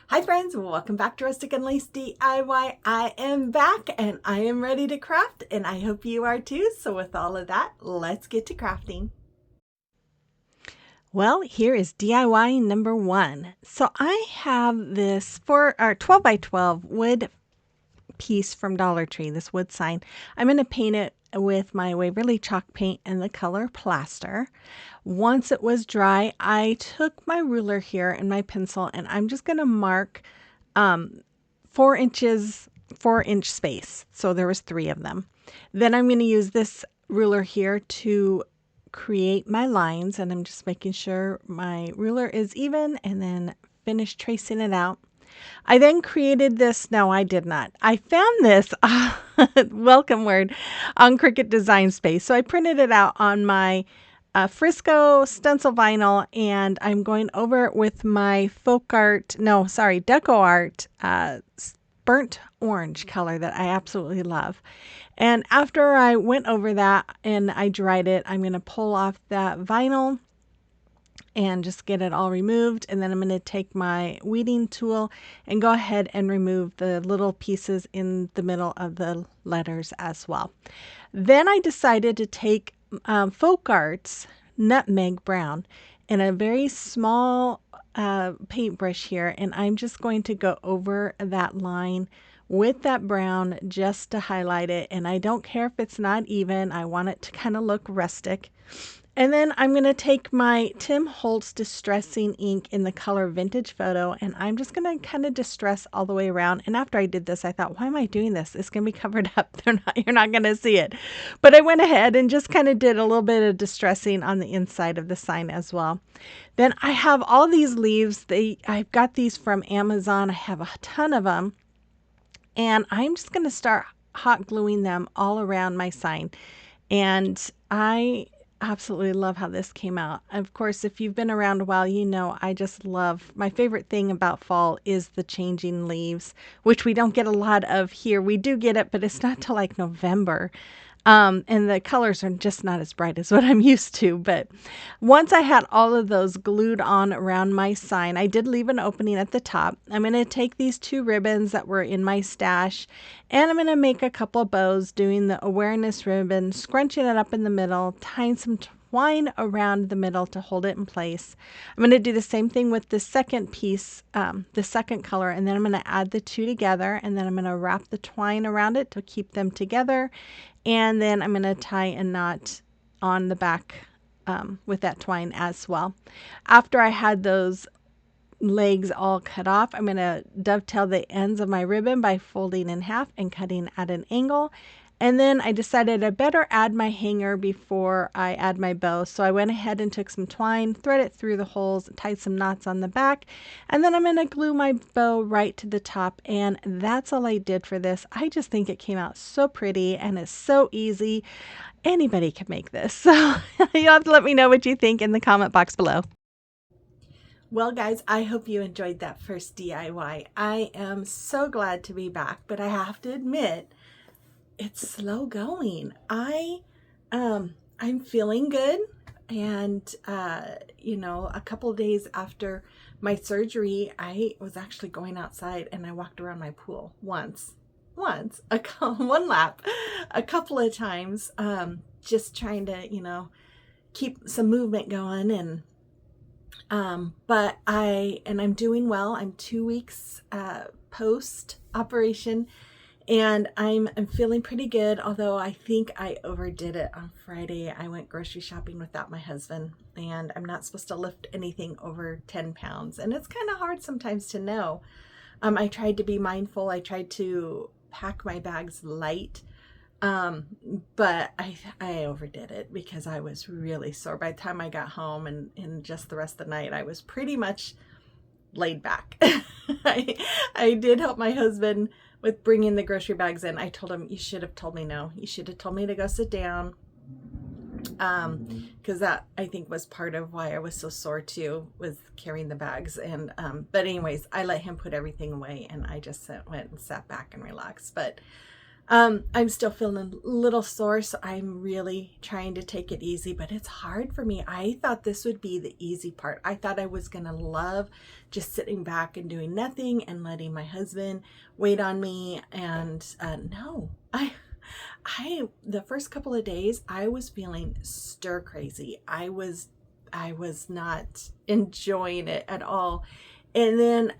Hi friends, welcome back to Rustic and Lace DIY. I am back and I am ready to craft, and I hope you are too. So with all of that, let's get to crafting. Well, here is DIY number 1. So I have this 12 by 12 wood piece from Dollar Tree, this wood sign. I'm going to paint it with my Waverly chalk paint and the color plaster. Once it was dry, I took my ruler here and my pencil, and I'm just going to mark 4-inch space. So there was 3 of them. Then I'm going to use this ruler here to create my lines, and I'm just making sure my ruler is even and then finish tracing it out. I then created this. No, I did not. I found this welcome word on Cricut Design Space. So I printed it out on my Frisco stencil vinyl, and I'm going over it with my Deco Art burnt orange color that I absolutely love. And after I went over that and I dried it, I'm going to pull off that vinyl and just get it all removed. And then I'm going to take my weeding tool and go ahead and remove the little pieces in the middle of the letters as well. Then I decided to take Folk Arts Nutmeg Brown in a very small paintbrush here, and I'm just going to go over that line with that brown just to highlight it. And I don't care if it's not even. I want it to kind of look rustic. And then I'm going to take my Tim Holtz Distressing ink in the color Vintage Photo, and I'm just going to kind of distress all the way around. And after I did this, I thought, why am I doing this? It's going to be covered up. You're not going to see it. But I went ahead and just kind of did a little bit of distressing on the inside of the sign as well. Then I have all these leaves. I've got these from Amazon. I have a ton of them. And I'm just going to start hot gluing them all around my sign. And I absolutely love how this came out. Of course, if you've been around a while, you know I just love, my favorite thing about fall is the changing leaves, which we don't get a lot of here. We do get it, but it's not till like November. And the colors are just not as bright as what I'm used to. But once I had all of those glued on around my sign, I did leave an opening at the top. I'm going to take these 2 ribbons that were in my stash, and I'm going to make a couple of bows doing the awareness ribbon, scrunching it up in the middle, tying some twine around the middle to hold it in place. I'm going to do the same thing with the second piece, the second color, and then I'm going to add the 2 together, and then I'm going to wrap the twine around it to keep them together. And then I'm going to tie a knot on the back with that twine as well. After I had those legs all cut off, I'm going to dovetail the ends of my ribbon by folding in half and cutting at an angle. And then I decided I better add my hanger before I add my bow. So I went ahead and took some twine, thread it through the holes, tied some knots on the back, and then I'm going to glue my bow right to the top. And that's all I did for this. I just think it came out so pretty and it's so easy. Anybody can make this. So you'll have to let me know what you think in the comment box below. Well, guys, I hope you enjoyed that first DIY. I am so glad to be back, but I have to admit, it's slow going. I'm feeling good, and a couple of days after my surgery, I was actually going outside and I walked around my pool one lap, a couple of times, just trying to keep some movement going. And but I'm doing well. I'm 2 weeks post operation, and I'm feeling pretty good, although I think I overdid it on Friday. I went grocery shopping without my husband, and I'm not supposed to lift anything over 10 pounds. And it's kind of hard sometimes to know. I tried to be mindful. I tried to pack my bags light, but I overdid it because I was really sore. By the time I got home and just the rest of the night, I was pretty much laid back. I did help my husband with bringing the grocery bags in. I told him, you should have told me no. You should have told me to go sit down. Because that, I think, was part of why I was so sore too, was carrying the bags. And but anyways, I let him put everything away, and I just went and sat back and relaxed. But I'm still feeling a little sore, so I'm really trying to take it easy, but it's hard for me. I thought this would be the easy part. I thought I was going to love just sitting back and doing nothing and letting my husband wait on me. And no, the first couple of days, I was feeling stir crazy. I was not enjoying it at all. And then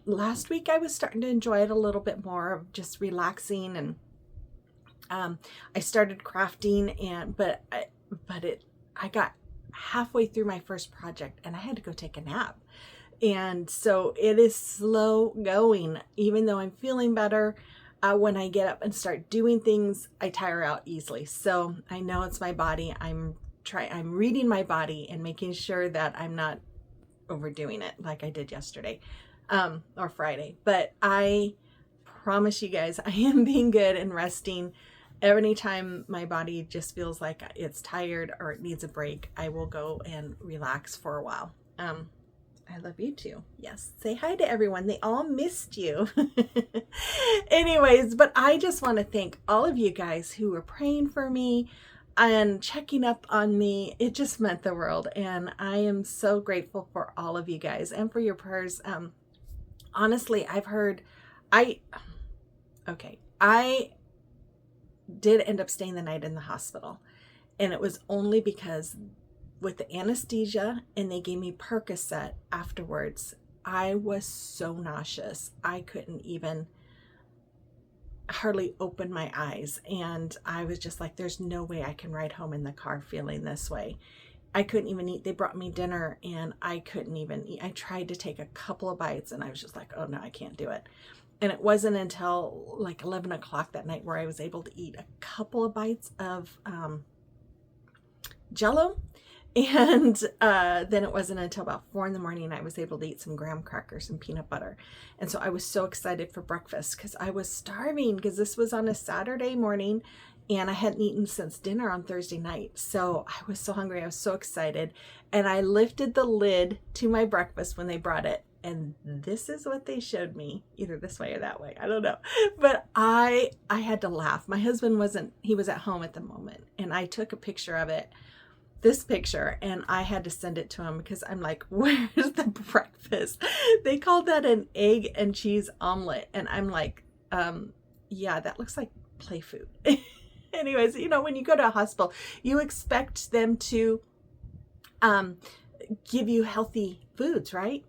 last week I was starting to enjoy it a little bit more, of just relaxing, and I started crafting, and I got halfway through my first project and I had to go take a nap. And so it is slow going, even though I'm feeling better. When I get up and start doing things, I tire out easily. So I know it's my body. I'm reading my body and making sure that I'm not overdoing it like I did yesterday, or Friday. But I promise you guys, I am being good and resting. Anytime my body just feels like it's tired or it needs a break, I will go and relax for a while. I love you too. Yes. Say hi to everyone. They all missed you. Anyways, but I just want to thank all of you guys who were praying for me and checking up on me. It just meant the world. And I am so grateful for all of you guys and for your prayers. Honestly, I did end up staying the night in the hospital. And it was only because with the anesthesia and they gave me Percocet afterwards, I was so nauseous. I couldn't even hardly open my eyes. And I was just like, there's no way I can ride home in the car feeling this way. I couldn't even eat. They brought me dinner and I couldn't even eat. I tried to take a couple of bites and I was just like, oh no, I can't do it. And it wasn't until like 11 o'clock that night where I was able to eat a couple of bites of Jell-O. And then it wasn't until about 4 in the morning I was able to eat some graham crackers and peanut butter. And so I was so excited for breakfast because I was starving, because this was on a Saturday morning and I hadn't eaten since dinner on Thursday night. So I was so hungry. I was so excited. And I lifted the lid to my breakfast when they brought it. And this is what they showed me, either this way or that way. I don't know. But I had to laugh. My husband he was at home at the moment. And I took a picture of it, this picture, and I had to send it to him because I'm like, where's the breakfast? They called that an egg and cheese omelet. And I'm like, yeah, that looks like play food. Anyways, when you go to a hospital, you expect them to give you healthy foods, right?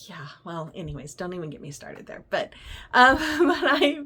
Yeah, well, anyways, don't even get me started there. But I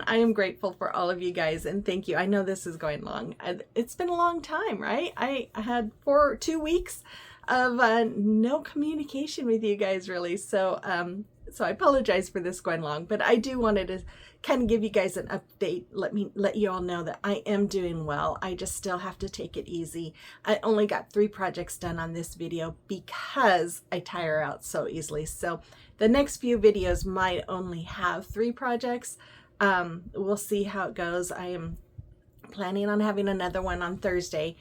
am grateful for all of you guys, and thank you. I know this is going long. It's been a long time, right? I had 2 weeks of no communication with you guys, really. So I apologize for this going long, but I do wanted to kind of give you guys an update. Let you all know that I am doing well. I just still have to take it easy. I only got 3 projects done on this video because I tire out so easily. So the next few videos might only have 3 projects. We'll see how it goes. I am planning on having another one on Thursday,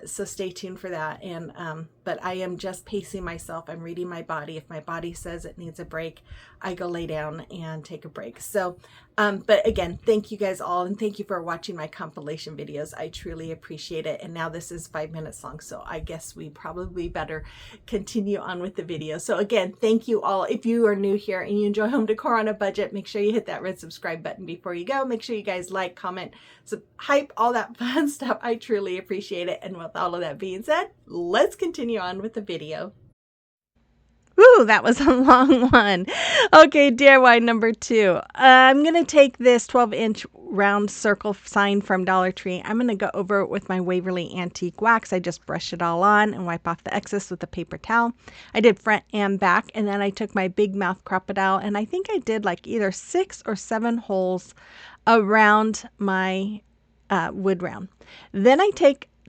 so stay tuned for that. And but I am just pacing myself. I'm reading my body. If my body says it needs a break, I go lay down and take a break. So but again, thank you guys all, and thank you for watching my compilation videos. I truly appreciate it. And now this is 5 minutes long, so I guess we probably better continue on with the video. So again, thank you all. If you are new here and you enjoy home decor on a budget, make sure you hit that red subscribe button before you go. Make sure you guys like, comment, hype, all that fun stuff. I truly appreciate it. And with all of that being said, let's continue on with the video. Ooh, that was a long one. Okay, DIY number 2. I'm going to take this 12-inch round circle sign from Dollar Tree. I'm going to go over it with my Waverly Antique Wax. I just brush it all on and wipe off the excess with a paper towel. I did front and back, and then I took my big mouth crocodile, and I think I did like either 6 or 7 holes around my wood round. Then I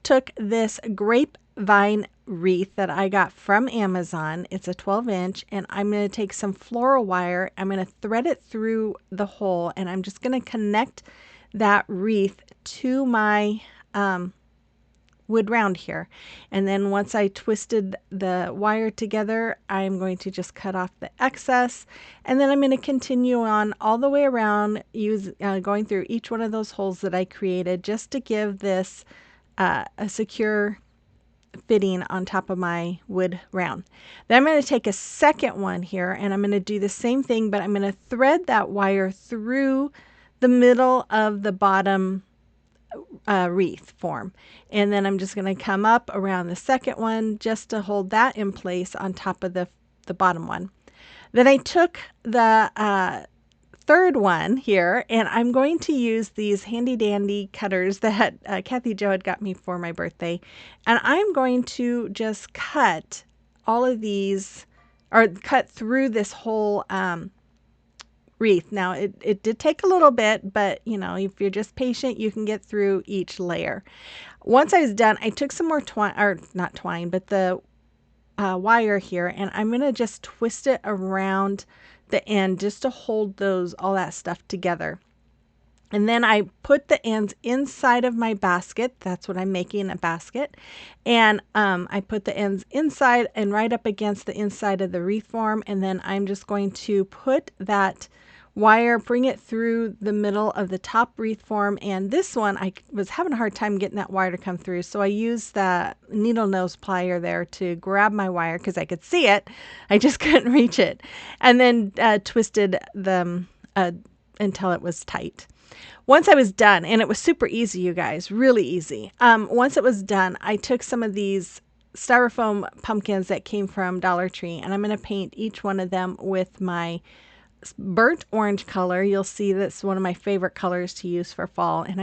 took this Grapevine wreath that I got from Amazon. It's a 12-inch, and I'm going to take some floral wire. I'm going to thread it through the hole, and I'm just going to connect that wreath to my wood round here. And then once I twisted the wire together, I'm going to just cut off the excess, and then I'm going to continue on all the way around, going through each one of those holes that I created just to give this a secure fitting on top of my wood round. Then I'm going to take a second one here, and I'm going to do the same thing, but I'm going to thread that wire through the middle of the bottom wreath form. And then I'm just going to come up around the second one just to hold that in place on top of the bottom one. Then I took the third one here, and I'm going to use these handy dandy cutters that Kathy Jo had got me for my birthday, and I'm going to just cut all of these, or cut through this whole wreath. Now it did take a little bit, but you know, if you're just patient, you can get through each layer. Once I was done, I took some more twine, or not twine, but the wire here, and I'm going to just twist it around the end just to hold all that stuff together. And then I put the ends inside of my basket. That's what I'm making, a basket. And I put the ends inside and right up against the inside of the wreath form. And then I'm just going to put that wire, bring it through the middle of the top wreath form. And this one, I was having a hard time getting that wire to come through. So I used the needle nose plier there to grab my wire because I could see it. I just couldn't reach it. And then twisted them until it was tight. Once I was done, and it was super easy, you guys, really easy. Once it was done, I took some of these styrofoam pumpkins that came from Dollar Tree, and I'm going to paint each one of them with my burnt orange color. You'll see that's one of my favorite colors to use for fall, and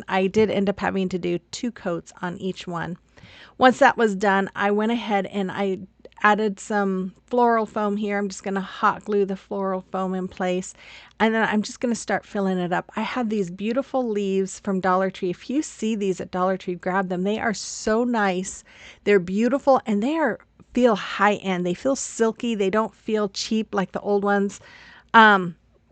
I did end up having to do 2 coats on each one. Once that was done, I went ahead and I added some floral foam here. I'm just going to hot glue the floral foam in place, and then I'm just going to start filling it up. I have these beautiful leaves from Dollar Tree. If you see these at Dollar Tree, grab them. They are so nice. They're beautiful, and feel high-end. They feel silky. They don't feel cheap like the old ones.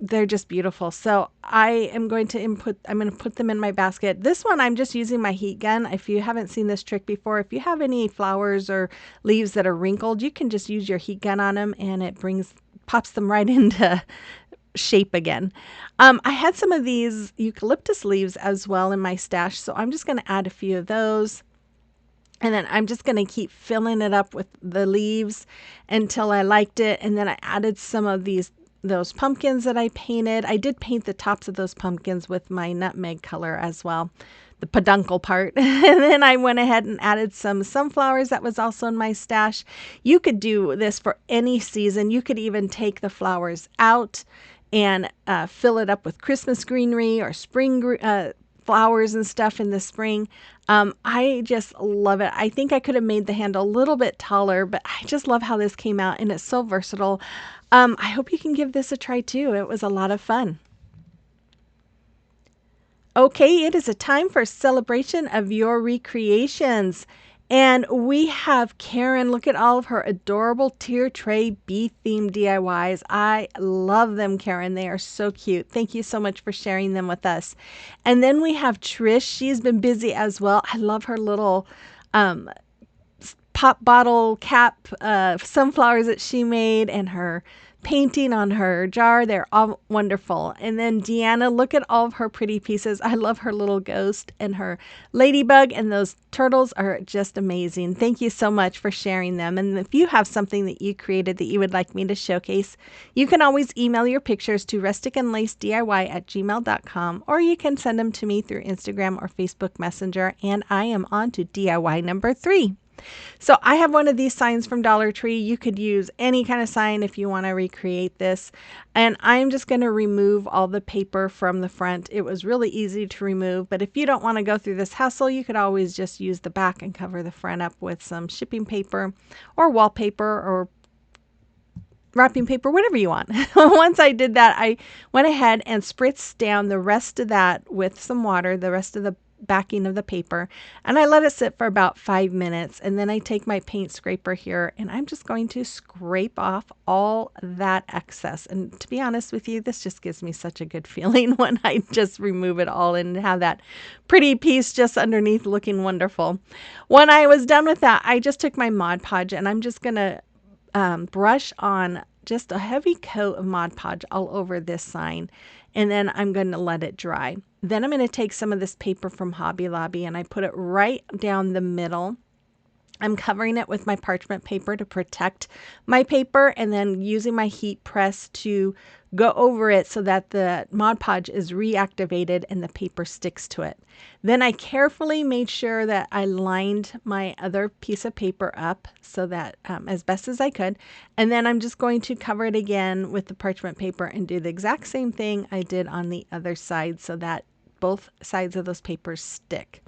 They're just beautiful. So I'm going to put them in my basket. This one, I'm just using my heat gun. If you haven't seen this trick before, if you have any flowers or leaves that are wrinkled, you can just use your heat gun on them, and it pops them right into shape again. I had some of these eucalyptus leaves as well in my stash, so I'm just going to add a few of those. And then I'm just going to keep filling it up with the leaves until I liked it. And then I added some of those pumpkins that I painted. I did paint the tops of those pumpkins with my nutmeg color as well, the peduncle part. And then I went ahead and added some sunflowers that was also in my stash. You could do this for any season. You could even take the flowers out and fill it up with Christmas greenery or spring flowers and stuff in the spring. I just love it. I think I could have made the handle a little bit taller, but I just love how this came out, and it's so versatile. I hope you can give this a try too. It was a lot of fun. Okay, it is a time for a celebration of your recreations. And we have Karen. Look at all of her adorable tier tray bee-themed DIYs. I love them, Karen. They are so cute. Thank you so much for sharing them with us. And then we have Trish. She's been busy as well. I love her little pop bottle cap sunflowers that she made, and her painting on her jar. They're all wonderful. And then Deanna, look at all of her pretty pieces. I love her little ghost and her ladybug, and those turtles are just amazing. Thank you so much for sharing them. And if you have something that you created that you would like me to showcase, you can always email your pictures to rusticandlacediy@gmail.com, or you can send them to me through Instagram or Facebook Messenger, and I am on to DIY number 3. So I have one of these signs from Dollar Tree. You could use any kind of sign if you want to recreate this. And I'm just going to remove all the paper from the front. It was really easy to remove, but if you don't want to go through this hassle, you could always just use the back and cover the front up with some shipping paper or wallpaper or wrapping paper, whatever you want. Once I did that, I went ahead and spritzed down the rest of that with some water, the rest of the backing of the paper, and I let it sit for about 5 minutes, and then I take my paint scraper here and I'm just going to scrape off all that excess. And to be honest with you, this just gives me such a good feeling when I just remove it all and have that pretty piece just underneath looking wonderful. When I was done with that, I just took my Mod Podge and I'm just going to brush on just a heavy coat of Mod Podge all over this sign, and then I'm going to let it dry. Then I'm going to take some of this paper from Hobby Lobby and I put it right down the middle. I'm covering it with my parchment paper to protect my paper, and then using my heat press to go over it so that the Mod Podge is reactivated and the paper sticks to it. Then I carefully made sure that I lined my other piece of paper up so that as best as I could. And then I'm just going to cover it again with the parchment paper and do the exact same thing I did on the other side so that both sides of those papers stick.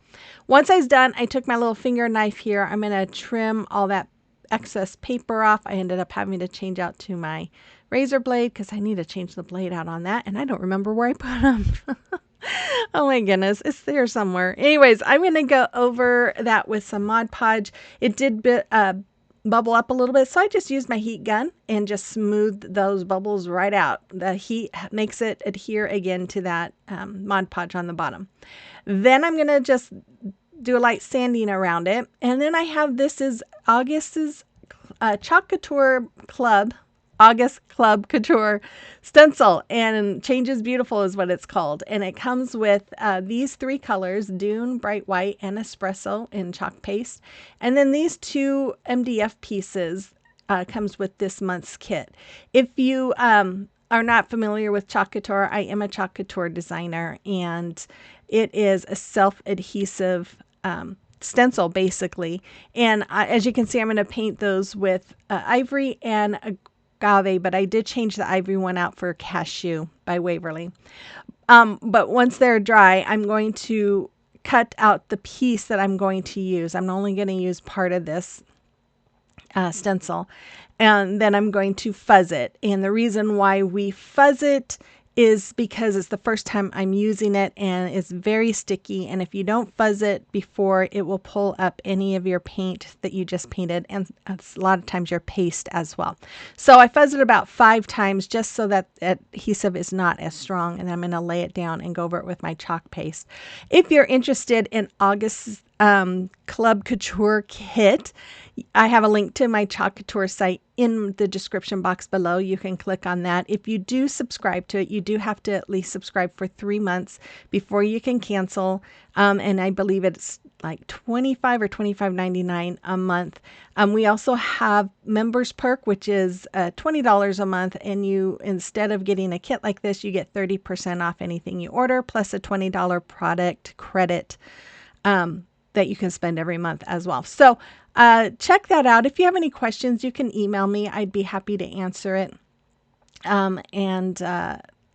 Once I was done, I took my little finger knife here. I'm going to trim all that excess paper off. I ended up having to change out to my razor blade because I need to change the blade out on that, and I don't remember where I put them. Oh my goodness, it's there somewhere. Anyways, I'm going to go over that with some Mod Podge. It did bubble up a little bit, so I just used my heat gun and just smoothed those bubbles right out. The heat makes it adhere again to that Mod Podge on the bottom. Then I'm going to just do a light sanding around it. And then I have, this is August's Chalk Couture Club, August Club Couture stencil, and Changes Beautiful is what it's called. And it comes with these 3 colors, Dune, Bright White, and Espresso in chalk paste. And then these 2 MDF pieces comes with this month's kit. If you are not familiar with Chalk Couture, I am a Chalk Couture designer, and it is a self-adhesive stencil basically. And as you can see, I'm going to paint those with ivory and agave, but I did change the ivory one out for Cashew by Waverly. But once they're dry, I'm going to cut out the piece that I'm going to use. I'm only going to use part of this stencil, and then I'm going to fuzz it. And the reason why we fuzz it is because it's the first time I'm using it and it's very sticky, and if you don't fuzz it before, it will pull up any of your paint that you just painted, and a lot of times your paste as well. So I fuzz it about 5 times just so that adhesive is not as strong, and I'm going to lay it down and go over it with my chalk paste. If you're interested in August's Club Couture kit, I have a link to my Chalk Couture site in the description box below. You can click on that. If you do subscribe to it, you do have to at least subscribe for 3 months before you can cancel. And I believe it's like $25 or $25.99 a month. We also have Members Perk, which is $20 a month. And you, instead of getting a kit like this, you get 30% off anything you order, plus a $20 product credit that you can spend every month as well. So check that out. If you have any questions, you can email me. I'd be happy to answer it.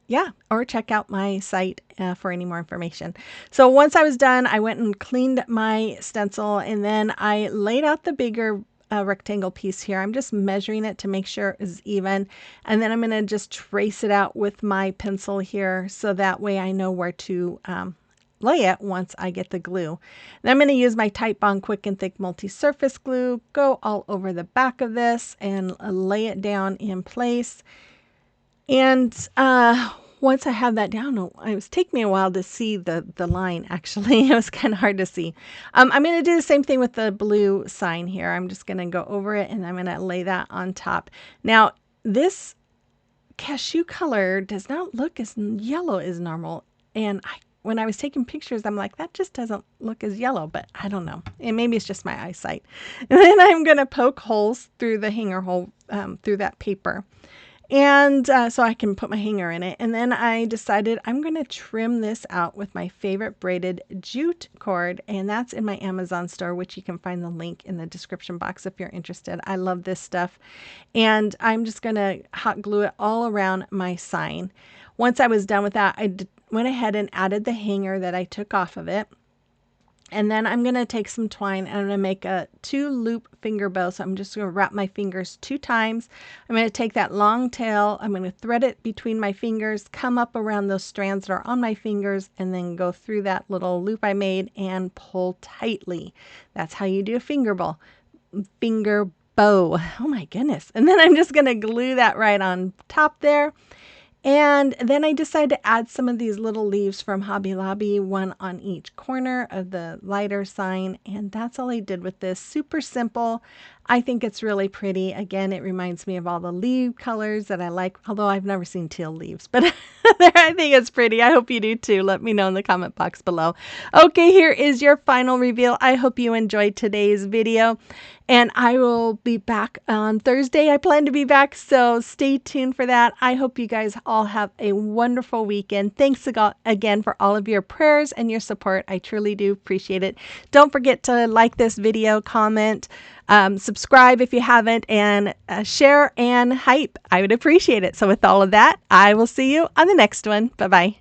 Yeah, or check out my site for any more information. So once I was done, I went and cleaned my stencil, and then I laid out the bigger rectangle piece here. I'm just measuring it to make sure it is even. And then I'm going to just trace it out with my pencil here, so that way I know where to lay it once I get the glue. Then I'm going to use my Tite Bond Quick and Thick Multi-Surface Glue, go all over the back of this and lay it down in place. And once I have that down, it was taking me a while to see the line, actually. It was kind of hard to see. I'm going to do the same thing with the blue sign here. I'm just going to go over it and I'm going to lay that on top. Now, this cashew color does not look as yellow as normal. And when I was taking pictures, I'm like, that just doesn't look as yellow, but I don't know. And maybe it's just my eyesight. And then I'm going to poke holes through the hanger hole, through that paper. And so I can put my hanger in it. And then I decided I'm going to trim this out with my favorite braided jute cord. And that's in my Amazon store, which you can find the link in the description box if you're interested. I love this stuff. And I'm just going to hot glue it all around my sign. Once I was done with that, I went ahead and added the hanger that I took off of it. And then I'm going to take some twine and I'm going to make a 2-loop finger bow. So I'm just going to wrap my fingers 2 times. I'm going to take that long tail. I'm going to thread it between my fingers, come up around those strands that are on my fingers, and then go through that little loop I made and pull tightly. That's how you do a finger bow. Oh my goodness. And then I'm just going to glue that right on top there. And then I decided to add some of these little leaves from Hobby Lobby, one on each corner of the lighter sign. And that's all I did with this. Super simple. I think it's really pretty. Again, it reminds me of all the leaf colors that I like, although I've never seen teal leaves, but I think it's pretty. I hope you do too. Let me know in the comment box below. Okay, here is your final reveal. I hope you enjoyed today's video. And I will be back on Thursday. I plan to be back, so stay tuned for that. I hope you guys all have a wonderful weekend. Thanks again for all of your prayers and your support. I truly do appreciate it. Don't forget to like this video, comment, subscribe if you haven't, and share and hype. I would appreciate it. So with all of that, I will see you on the next one. Bye-bye.